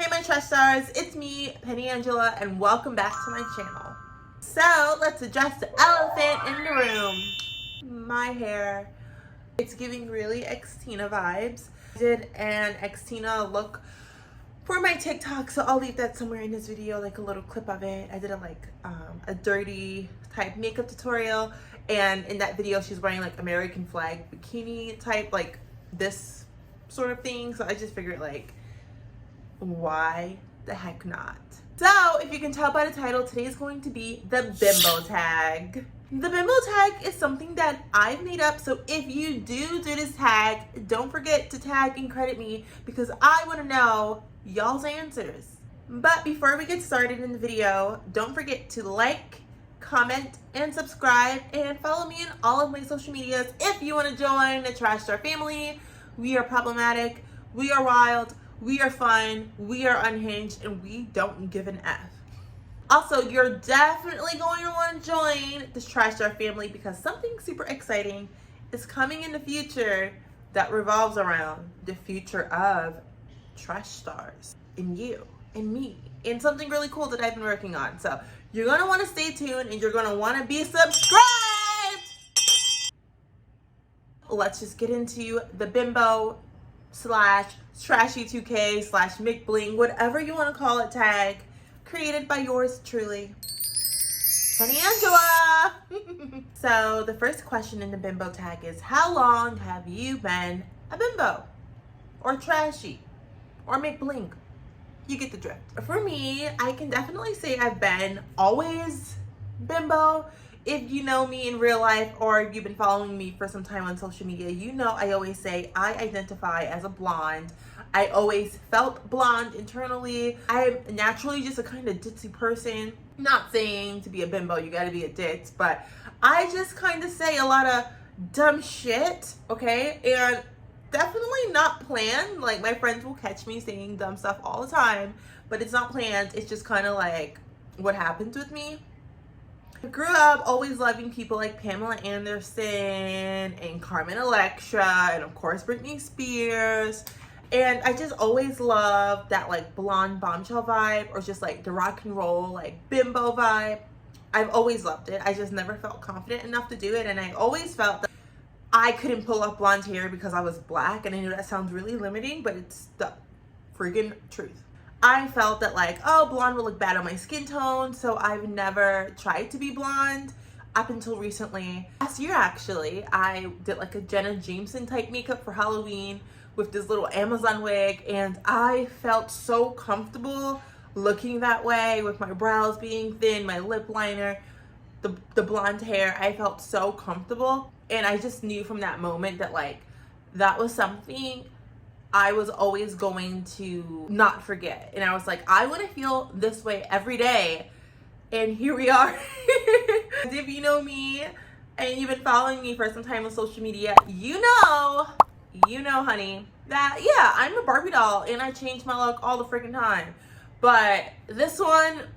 Hey my trash stars, it's me, Penny Angela, and welcome back to my channel. So let's address the elephant in the room. My hair. It's giving really ex-Tina vibes. I did an ex-Tina look for my TikTok, so I'll leave that somewhere in this video, like a little clip of it. I did a dirty type makeup tutorial, and in that video she's wearing like American flag bikini type, like this sort of thing. So I just figured, like, why the heck not? So if you can tell by the title, today is going to be the bimbo tag. The bimbo tag is something that I've made up, so if you do this tag, don't forget to tag and credit me because I want to know y'all's answers. But before we get started in the video, don't forget to like, comment, and subscribe, and follow me on all of my social medias if you want to join the Trash Star family. We are problematic, we are wild, we are fun, we are unhinged, and we don't give an F. Also, you're definitely going to want to join this Trash Star family because something super exciting is coming in the future that revolves around the future of Trash Stars and you and me, and something really cool that I've been working on. So you're going to want to stay tuned and you're going to want to be subscribed. Let's just get into the bimbo slash trashy2k slash MCBLING, whatever you want to call it, tag created by yours truly, Penny Angela. So the first question in the bimbo tag is, how long have you been a bimbo or trashy or MCBLING? You get the drift. For me, I can definitely say I've been always bimbo. If you know me in real life or if you've been following me for some time on social media, you know I always say I identify as a blonde. I always felt blonde internally. I'm naturally just a kind of ditzy person. Not saying to be a bimbo you gotta be a ditz, but I just kind of say a lot of dumb shit, okay? And definitely not planned. Like, my friends will catch me saying dumb stuff all the time, but it's not planned. It's just kind of like what happens with me. I grew up always loving people like Pamela Anderson and Carmen Electra and of course Britney Spears. And I just always loved that like blonde bombshell vibe, or just like the rock and roll like bimbo vibe. I've always loved it. I just never felt confident enough to do it. And I always felt that I couldn't pull off blonde hair because I was black. And I know that sounds really limiting, but it's the friggin' truth. I felt that like, oh, blonde will look bad on my skin tone, so I've never tried to be blonde up until recently. Last year, actually, I did like a Jenna Jameson type makeup for Halloween with this little Amazon wig, and I felt so comfortable looking that way with my brows being thin, my lip liner, the blonde hair. I felt so comfortable, and I just knew from that moment that like that was something I was always going to not forget. And I was like, I want to feel this way every day. And here we are. If you know me and you've been following me for some time on social media, you know, honey, that yeah, I'm a Barbie doll and I change my look all the freaking time. But this one,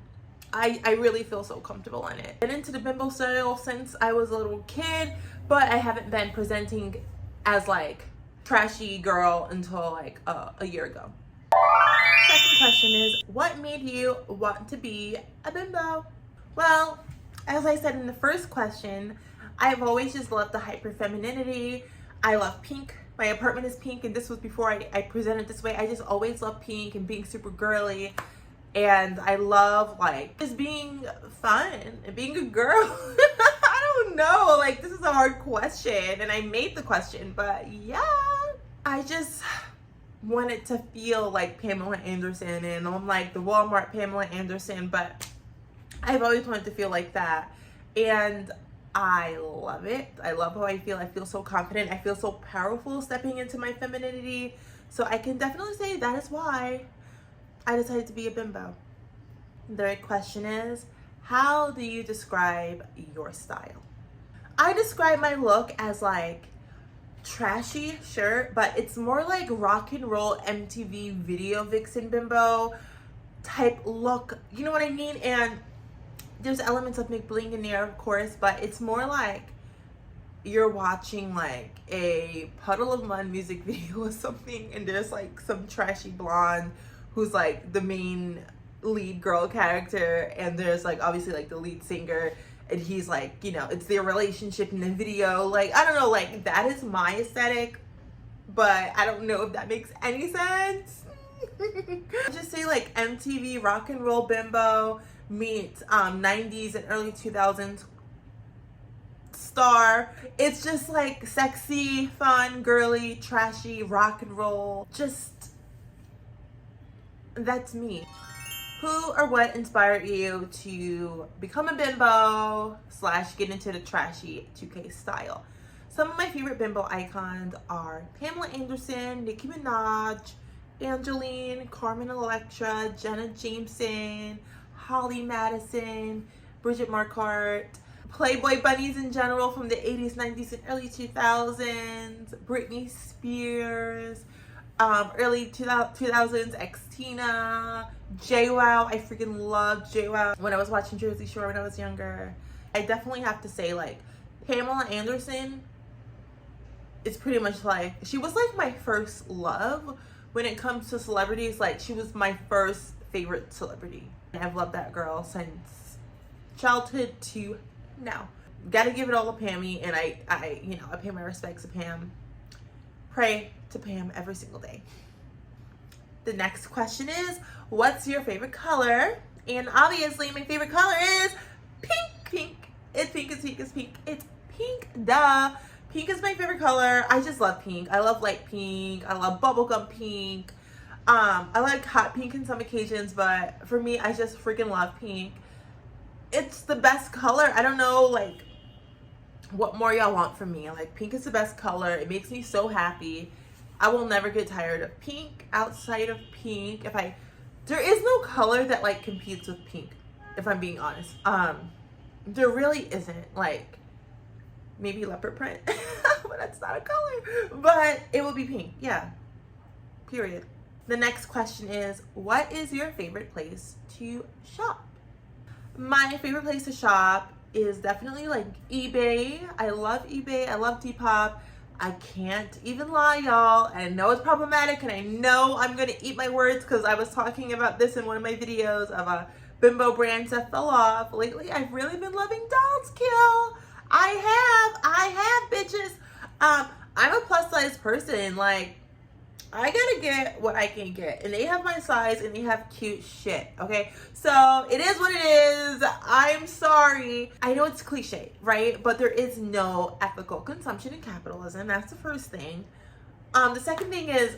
I really feel so comfortable in it. Been into the bimbo style since I was a little kid, but I haven't been presenting as like trashy girl until like a year ago. Second question is, what made you want to be a bimbo? Well, as I said in the first question, I've always just loved the hyper femininity. I love pink. My apartment is pink, and this was before I presented this way. I just always love pink and being super girly, and I love like just being fun and being a girl. I don't know, like this is a hard question and I made the question, but yeah, I just wanted to feel like Pamela Anderson, and I'm like the Walmart Pamela Anderson, but I've always wanted to feel like that, and I love it. I love how I feel. I feel so confident. I feel so powerful stepping into my femininity. So I can definitely say that is why I decided to be a bimbo. The third question is, how do you describe your style? I describe my look as like trashy, sure, but it's more like rock and roll MTV video vixen bimbo type look. You know what I mean? And there's elements of MCBLING in there, of course, but it's more like you're watching like a Puddle of Mud music video or something, and there's like some trashy blonde who's like the main lead girl character, and there's like obviously like the lead singer, and he's like, you know, it's their relationship in the video. Like, I don't know, like that is my aesthetic, but I don't know if that makes any sense. Just say like MTV rock and roll bimbo meets 90s and early 2000s star. It's just like sexy, fun, girly, trashy, rock and roll. Just, that's me. Who or what inspired you to become a bimbo / get into the trashy 2K style? Some of my favorite bimbo icons are Pamela Anderson, Nicki Minaj, Angeline, Carmen Electra, Jenna Jameson, Holly Madison, Bridget Marquardt, Playboy bunnies in general from the 80s, 90s, and early 2000s, Britney Spears, early 2000s, Xtina, JWoww. I freaking loved JWoww when I was watching Jersey Shore when I was younger. I definitely have to say, like, Pamela Anderson is pretty much like, she was like my first love when it comes to celebrities. Like, she was my first favorite celebrity. I've loved that girl since childhood to now. Gotta give it all to Pammy, and I you know, I pay my respects to Pam. Pray to Pam every single day. The next question is, what's your favorite color? And obviously my favorite color is pink. Pink. It's pink, it's pink, it's pink. It's pink, duh. Pink is my favorite color. I just love pink. I love light pink. I love bubblegum pink. I like hot pink in some occasions, but for me, I just freaking love pink. It's the best color. I don't know, like, what more y'all want from me. Like, pink is the best color. It makes me so happy. I will never get tired of pink. Outside of pink, there is no color that like competes with pink, if I'm being honest. There really isn't. Like, maybe leopard print, but that's not a color. But it will be pink, yeah. Period. The next question is, what is your favorite place to shop? My favorite place to shop is definitely like eBay. I love eBay. I love Depop. I can't even lie, y'all. I know it's problematic, and I know I'm gonna eat my words because I was talking about this in one of my videos of a bimbo brands that fell off. Lately, I've really been loving Dolls Kill. I have, bitches. I'm a plus size person. Like, I gotta get what I can get, and they have my size, and they have cute shit, okay? So it is what it is. I'm sorry. I know it's cliche, right? But there is no ethical consumption in capitalism. That's the first thing. The second thing is,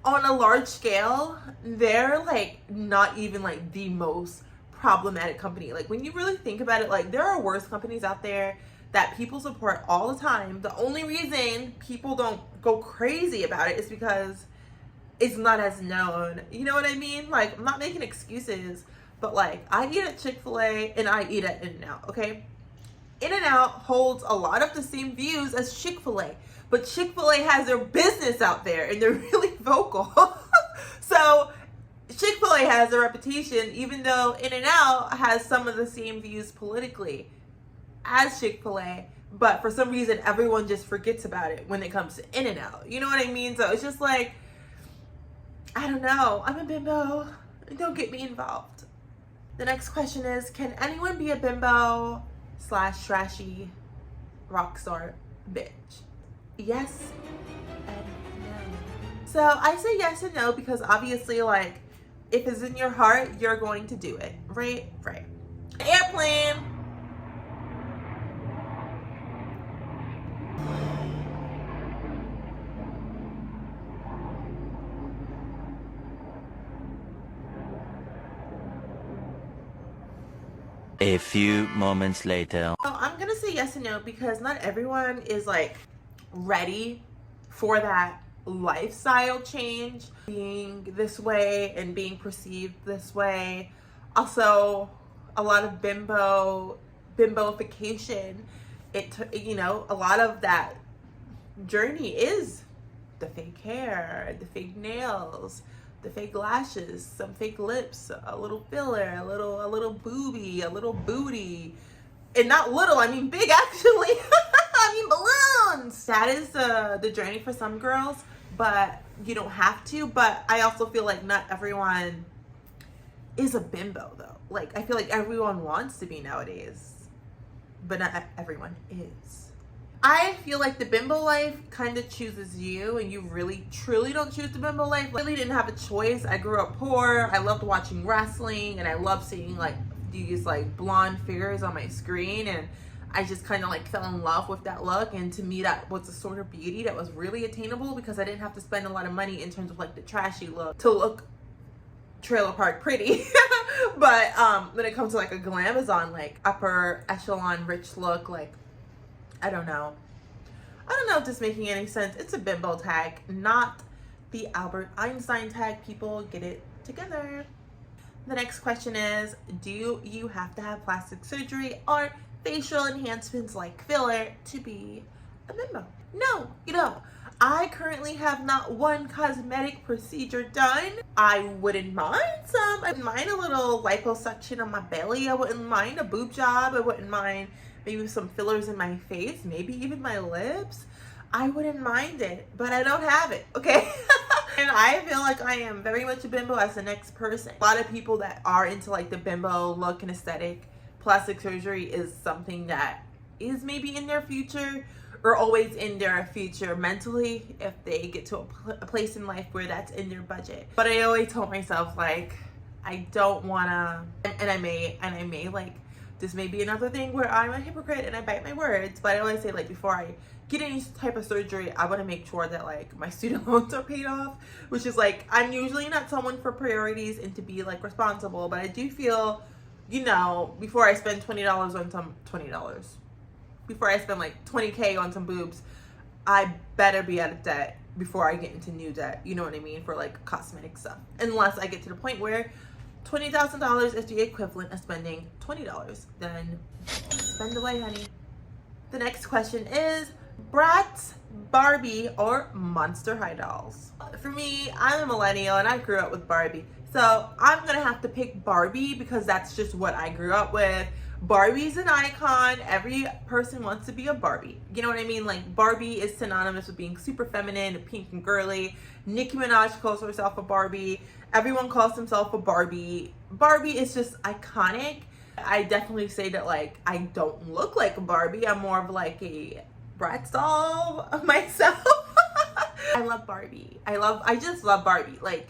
on a large scale, they're like not even like the most problematic company. Like, when you really think about it, like, there are worse companies out there that people support all the time. The only reason people don't go crazy about it is because it's not as known. You know what I mean? Like, I'm not making excuses, but like, I eat at Chick-fil-A and I eat at In-N-Out, okay? In-N-Out holds a lot of the same views as Chick-fil-A, but Chick-fil-A has their business out there and they're really vocal. So Chick-fil-A has a reputation, even though In-N-Out has some of the same views politically as Chick-fil-A, but for some reason everyone just forgets about it when it comes to In-N-Out. You know what I mean? So it's just like, I don't know. I'm a bimbo. Don't get me involved. The next question is, can anyone be a bimbo / trashy rock star bitch? Yes and no. So I say yes and no because obviously, like, if it's in your heart, you're going to do it. Right? Right. Airplane. A few moments later. So I'm gonna say yes and no because not everyone is like ready for that lifestyle change, being this way and being perceived this way. Also, a lot of bimbofication. You know, a lot of that journey is the fake hair, the fake nails, the fake lashes, some fake lips, a little filler, a little boobie, a little booty. And not little, I mean big actually. I mean balloons. That is the journey for some girls, but you don't have to. But I also feel like not everyone is a bimbo though. Like, I feel like everyone wants to be nowadays, but not everyone is. I feel like the bimbo life kind of chooses you, and you really truly don't choose the bimbo life. I really didn't have a choice. I grew up poor. I loved watching wrestling, and I loved seeing like these like blonde figures on my screen, and I just kind of like fell in love with that look. And to me, that was a sort of beauty that was really attainable because I didn't have to spend a lot of money in terms of like the trashy look to look trailer park pretty. But when it comes to like a glamazon, like upper echelon rich look, like I don't know if this is making any sense. It's a bimbo tag, not the Albert Einstein tag. People, get it together. The next question is, do you have to have plastic surgery or facial enhancements like filler to be a bimbo? No, you don't. I currently have not one cosmetic procedure done. I wouldn't mind some. I wouldn't mind a little liposuction on my belly. I wouldn't mind a boob job. I wouldn't mind maybe some fillers in my face, maybe even my lips. I wouldn't mind it, but I don't have it, okay? And I feel like I am very much a bimbo as the next person. A lot of people that are into like the bimbo look and aesthetic, plastic surgery is something that is maybe in their future or always in their future mentally if they get to a place in life where that's in their budget. But I always told myself like, I don't wanna, and I may like, this may be another thing where I'm a hypocrite and I bite my words, but I always say like, before I get any type of surgery, I want to make sure that like my student loans are paid off, which is like, I'm usually not someone for priorities and to be like responsible, but I do feel, you know, before I spend $20 on some, before I spend like 20K on some boobs, I better be out of debt before I get into new debt, you know what I mean, for like cosmetic stuff. Unless I get to the point where $20,000 is the equivalent of spending $20, then spend away, honey. The next question is Bratz, Barbie, or Monster High dolls? For me, I'm a millennial and I grew up with Barbie. So I'm gonna have to pick Barbie because that's just what I grew up with. Barbie's an icon. Every person wants to be a Barbie. You know what I mean? Like, Barbie is synonymous with being super feminine, pink and girly. Nicki Minaj calls herself a Barbie. Everyone calls themselves a Barbie. Barbie is just iconic. I definitely say that like I don't look like a Barbie. I'm more of like a Bratz doll of myself. I love Barbie. I just love Barbie. Like,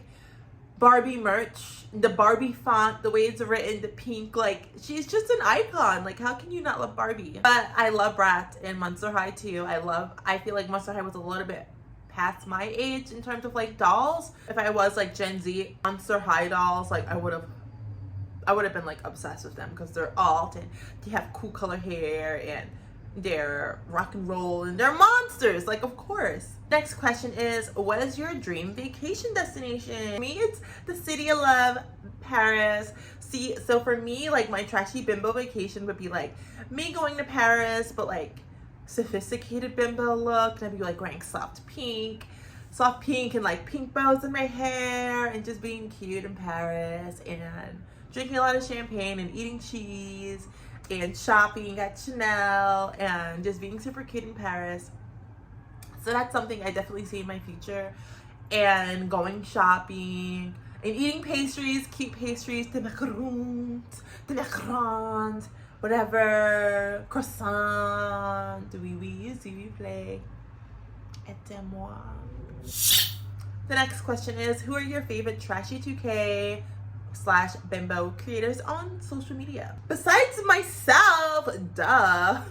Barbie merch, the Barbie font, the way it's written, the pink, like, she's just an icon. Like, how can you not love Barbie? But I love Bratz and Monster High too. I feel like Monster High was a little bit past my age in terms of like dolls. If I was like Gen Z, Monster High dolls, like I would have been like obsessed with them because they're alt and they have cool color hair and they're rock and roll and they're monsters, like, of course. Next question is, what is your dream vacation destination? For me, it's the city of love, Paris. See, so for me, like, my trashy bimbo vacation would be like me going to Paris, but like sophisticated bimbo look, and I'd be like wearing soft pink and like pink bows in my hair and just being cute in Paris and drinking a lot of champagne and eating cheese and shopping at Chanel and just being super cute in Paris. So that's something I definitely see in my future. And going shopping and eating pastries, cute pastries, the macarons, whatever, croissant, oui, s'il vous plaît, aidez-moi. The next question is, who are your favorite Trashy2k / bimbo creators on social media? Besides myself, duh,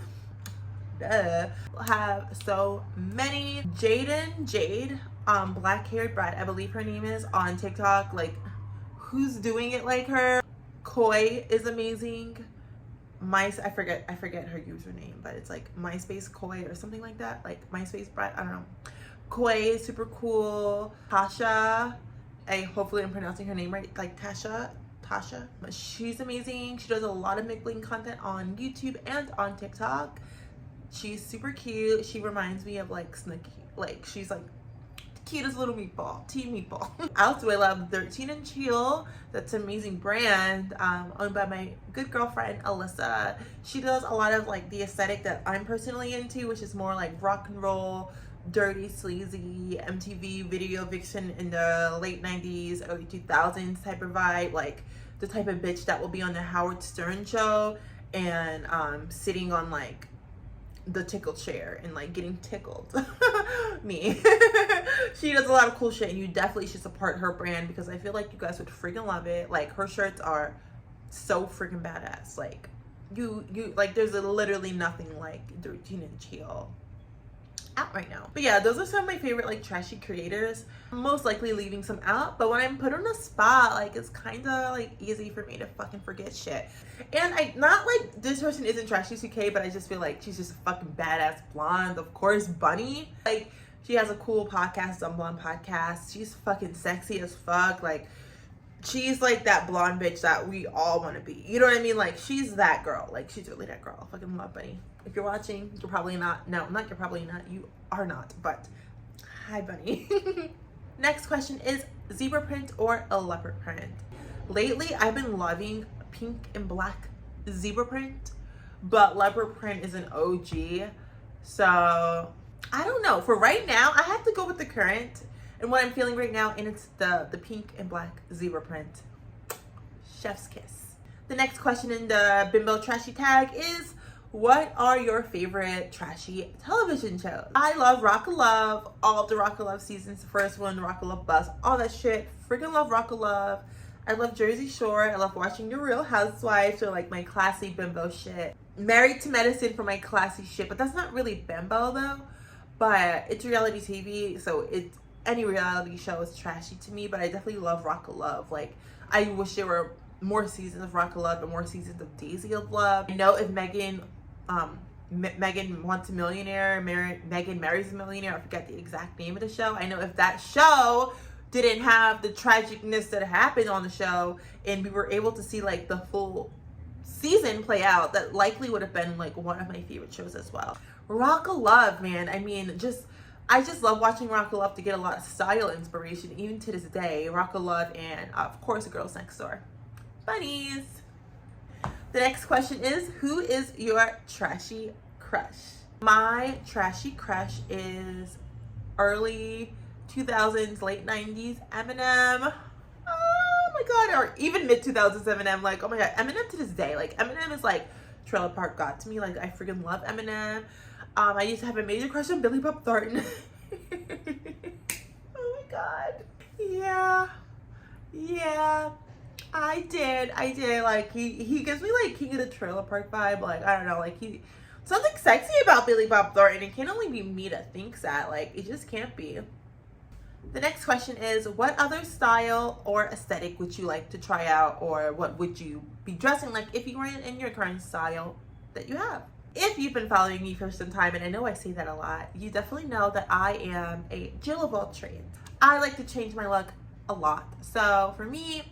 have so many. Jade, black-haired bride, I believe her name is, on TikTok. Like, who's doing it like her? Koi is amazing. I forget her username, but it's like MySpace Koi or something like that, like MySpace bride, I don't know. Koi is super cool. Tasha, hopefully I'm pronouncing her name right, like Tasha, but she's amazing. She does a lot of MCBLING content on YouTube and on TikTok. She's super cute. She reminds me of like Snooki. Like, she's like the cutest little meatball, teen meatball. Also, I love 13 and Chill. That's an amazing brand, owned by my good girlfriend Alyssa. She does a lot of like the aesthetic that I'm personally into, which is more like rock and roll, dirty, sleazy MTV video vixen in the late 90s, early 2000s type of vibe, like the type of bitch that will be on the Howard Stern show and sitting on like the tickle chair and like getting tickled. Me. She does a lot of cool shit, and you definitely should support her brand because I feel like you guys would freaking love it. Like her shirts are so freaking badass. Like you like there's literally nothing like the teenage heel out right now. But yeah, those are some of my favorite like trashy creators. I'm most likely leaving some out, but when I'm put on the spot, like it's kind of like easy for me to fucking forget shit. And I not like this person isn't trashy2k, but I just feel like she's just a fucking badass blonde. Of course, Bunny, like she has a cool podcast, Dumb Blonde Podcast. She's fucking sexy as fuck. Like she's like that blonde bitch that we all want to be. You know what I mean? Like she's that girl. Like she's really that girl. I fucking love Bunny. If you're watching, you're probably not. No, not you're probably not. You are not. But hi, Bunny. Next question is zebra print or a leopard print. Lately, I've been loving pink and black zebra print, but leopard print is an OG. So I don't know. For right now, I have to go with the current and what I'm feeling right now, and it's the pink and black zebra print. Chef's kiss. The next question in the Bimbo Trashy tag is, what are your favorite trashy television shows? I love Rock of Love, all of the Rock of Love seasons, the first one, Rock of Love Bus, all that shit. Freaking love Rock of Love. I love Jersey Shore. I love watching The Real Housewives or like my classy bimbo shit. Married to Medicine for my classy shit, but that's not really bimbo though. But it's reality TV, so it's any reality show is trashy to me, but I definitely love Rock of Love. Like, I wish there were more seasons of Rock of Love and more seasons of Daisy of Love. I know if Megan Wants a Millionaire, Megan Marries a Millionaire, I forget the exact name of the show. I know if that show didn't have the tragicness that happened on the show and we were able to see like the full season play out, that likely would have been like one of my favorite shows as well. Rock of Love, man. I mean, I just love watching Rock of Love to get a lot of style inspiration, even to this day. Rock of Love and, of course, Girls Next Door. Bunnies. The next question is, who is your trashy crush? My trashy crush is early 2000s, late 90s Eminem. Oh my god, or even mid 2000s Eminem. Like, oh my god, Eminem to this day. Like, Eminem is like Trailer Park God to me. Like, I freaking love Eminem. I used to have a major crush on Billy Bob Thornton. Oh my god. Yeah. I did. Like, he gives me like King of the Trailer Park vibe. Like, I don't know. Like, something sexy about Billy Bob Thornton. It can't only be me that thinks that. Like, it just can't be. The next question is, what other style or aesthetic would you like to try out, or what would you be dressing like if you were in your current style that you have? If you've been following me for some time, and I know I say that a lot, you definitely know that I am a Jill of all trades. I like to change my look a lot. So for me,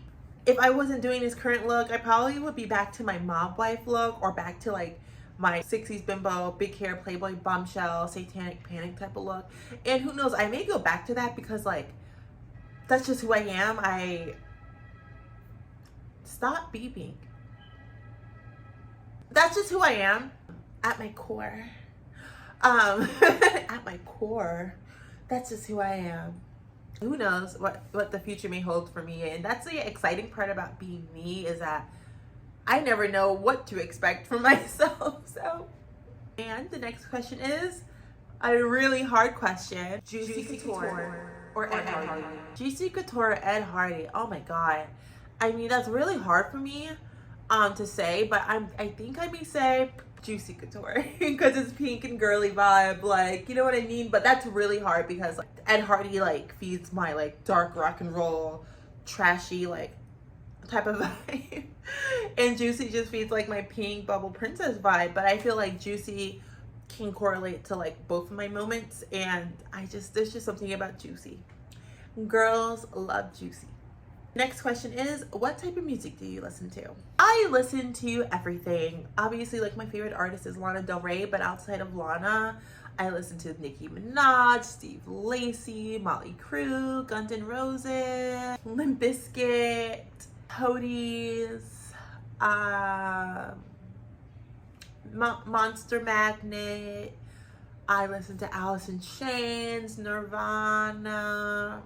if I wasn't doing this current look, I probably would be back to my mob wife look, or back to like my 60s bimbo, big hair, Playboy bombshell, satanic panic type of look. And who knows, I may go back to that because like, that's just who I am. Stop beeping. That's just who I am at my core. At my core, that's just who I am. Who knows what the future may hold for me. And that's the exciting part about being me, is that I never know what to expect from myself. So, and the next question is a really hard question. Juicy Couture or Ed Hardy? Juicy Couture or Ed Hardy? Oh my god. I mean, that's really hard for me to say, but I think I may say Juicy Couture because it's pink and girly vibe, like, you know what I mean? But that's really hard because like, Ed Hardy like feeds my like dark rock and roll, trashy like type of vibe, and Juicy just feeds like my pink bubble princess vibe. But I feel like Juicy can correlate to like both of my moments, and there's just something about Juicy. Girls love Juicy. Next question is, what type of music do you listen to? I listen to everything. Obviously, like, my favorite artist is Lana Del Rey, but outside of Lana, I listen to Nicki Minaj, Steve Lacy, Motley Crue, Guns N' Roses, Limp Bizkit, Toadies, Monster Magnet, I listen to Alice in Chains, Nirvana,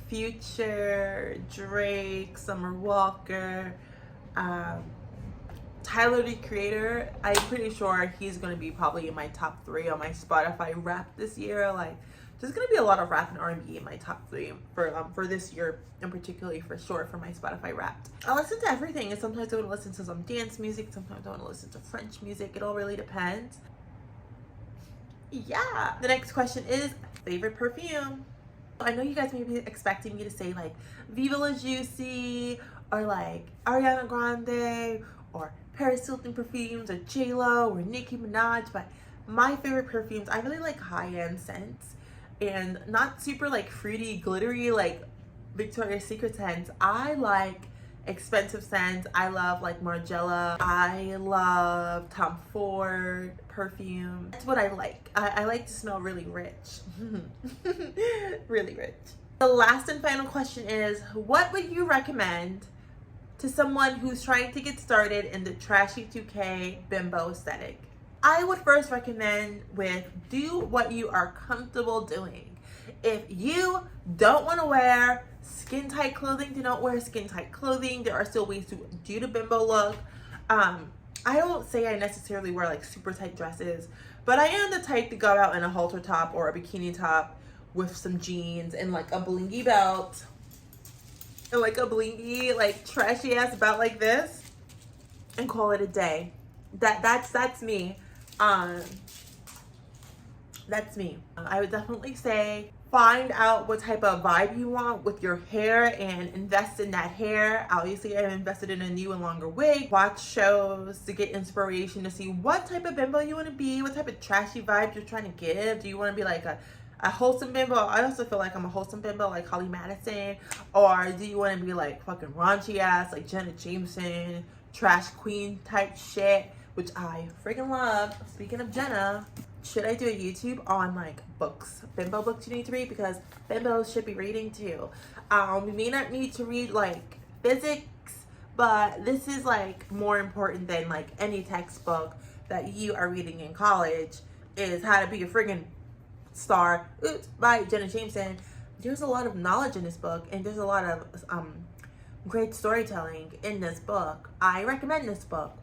Future, Drake, Summer Walker, Tyler the Creator. I'm pretty sure he's gonna be probably in my top 3 on my Spotify rap this year. Like, there's gonna be a lot of rap and R&B in my top 3 for this year, and particularly for sure for my Spotify Wrapped. I listen to everything, and sometimes I want to listen to some dance music, sometimes I want to listen to French music. It all really depends. Yeah. The next question is favorite perfume. I know you guys may be expecting me to say like Viva La Juicy or like Ariana Grande or Paris Hilton perfumes or J-Lo or Nicki Minaj, but my favorite perfumes, I really like high-end scents and not super like fruity, glittery like Victoria's Secret scents. I like expensive scents. I love like Margiela. I love Tom Ford perfume. That's what I like. I like to smell really rich. Really rich. The last and final question is, what would you recommend to someone who's trying to get started in the trashy2k bimbo aesthetic? I would first recommend with do what you are comfortable doing. If you don't want to wear skin tight clothing, do not wear skin tight clothing. There are still ways to do the bimbo look. I don't say I necessarily wear like super tight dresses, but I am the type to go out in a halter top or a bikini top with some jeans and like a blingy belt and like a blingy like trashy ass belt like this and call it a day. That's me. That's me. I would definitely say find out what type of vibe you want with your hair and invest in that hair. Obviously, I've invested in a new and longer wig. Watch shows to get inspiration to see what type of bimbo you want to be, what type of trashy vibe you're trying to give. Do you want to be like a wholesome bimbo? I also feel like I'm a wholesome bimbo like Holly Madison. Or do you want to be like fucking raunchy ass like Jenna Jameson, trash queen type shit, which I freaking love. Speaking of Jenna, should I do a YouTube on like books, bimbo books you need to read? Because bimbos should be reading too. We may not need to read like physics, but this is like more important than like any textbook that you are reading in college is How to Be a Friggin' Star, by Jenna Jameson. There's a lot of knowledge in this book, and there's a lot of great storytelling in this book. I recommend this book.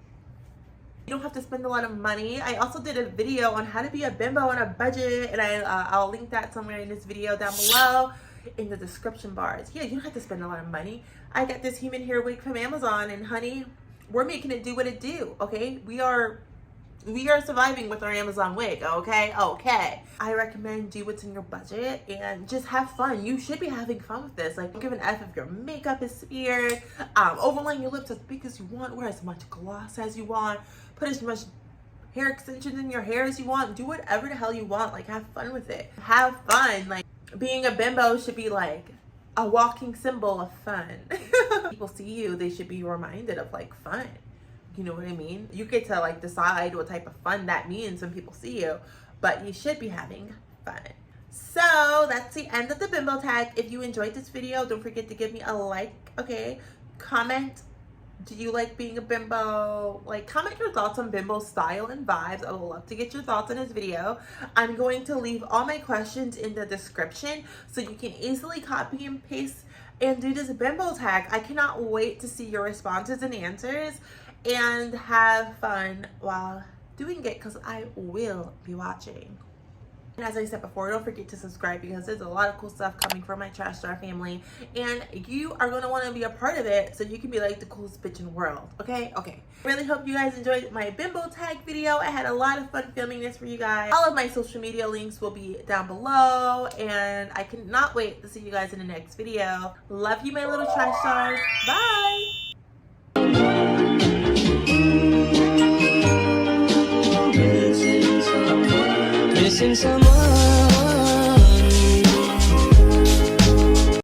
You don't have to spend a lot of money. I also did a video on how to be a bimbo on a budget, and I'll link that somewhere in this video down below in the description bars. Yeah, you don't have to spend a lot of money. I got this human hair wig from Amazon, and honey, we're making it do what it do, okay? We are surviving with our Amazon wig, okay? Okay. I recommend do what's in your budget and just have fun. You should be having fun with this. Like, don't give an F if your makeup is smeared. Overlaying your lips as big as you want. Wear as much gloss as you want. Put as much hair extensions in your hair as you want. Do whatever the hell you want. Like, have fun with it. Have fun. Like, being a bimbo should be like a walking symbol of fun. People see you, they should be reminded of like fun. You know what I mean? You get to like decide what type of fun that means when people see you, but you should be having fun. So that's the end of the bimbo tag. If you enjoyed this video, don't forget to give me a like, okay? Comment, do you like being a bimbo? Like, comment your thoughts on bimbo style and vibes. I would love to get your thoughts on this video. I'm going to leave all my questions in the description so you can easily copy and paste and do this bimbo tag. I cannot wait to see your responses and answers and have fun while doing it, because I will be watching. And as I said before, don't forget to subscribe because there's a lot of cool stuff coming from my Trash Star family, and you are going to want to be a part of it so you can be like the coolest bitch in the world, okay? Okay. Really hope you guys enjoyed my bimbo tag video. I had a lot of fun filming this for you guys. All of my social media links will be down below, and I cannot wait to see you guys in the next video. Love you, my little Trash Stars. Bye! Missing someone